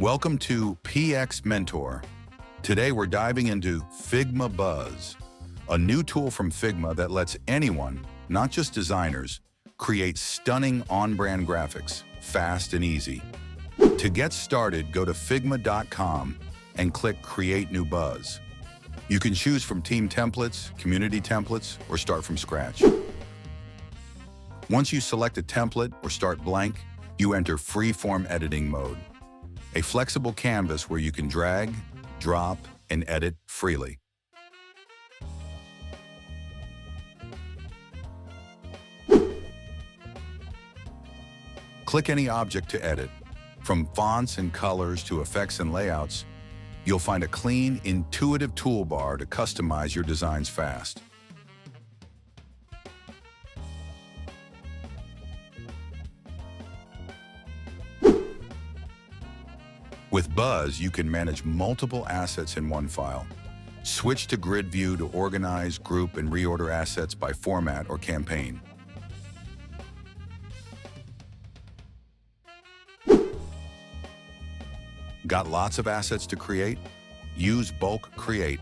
Welcome to PX Mentor. Today we're diving into Figma Buzz, a new tool from Figma that lets anyone, not just designers, create stunning on-brand graphics, fast and easy. To get started, go to figma.com and click Create New Buzz. You can choose from team templates, community templates, or start from scratch. Once you select a template or start blank, you enter Freeform editing mode, a flexible canvas where you can drag, drop, and edit freely. Click any object to edit. From fonts and colors to effects and layouts, you'll find a clean, intuitive toolbar to customize your designs fast. With Buzz, you can manage multiple assets in one file. Switch to grid view to organize, group, and reorder assets by format or campaign. Got lots of assets to create? Use Bulk Create.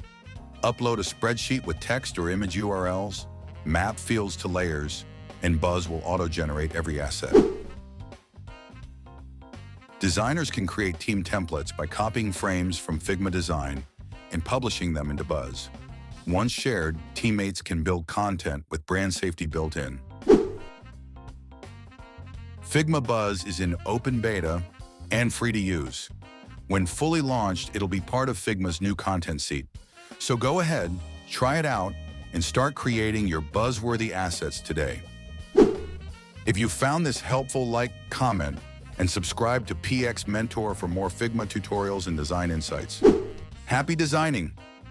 Upload a spreadsheet with text or image URLs, map fields to layers, and Buzz will auto-generate every asset. Designers can create team templates by copying frames from Figma Design and publishing them into Buzz. Once shared, teammates can build content with brand safety built in. Figma Buzz is in open beta and free to use. When fully launched, it'll be part of Figma's new content seat. So go ahead, try it out, and start creating your buzzworthy assets today. If you found this helpful, like, comment, and subscribe to PX Mentor for more Figma tutorials and design insights. Happy designing!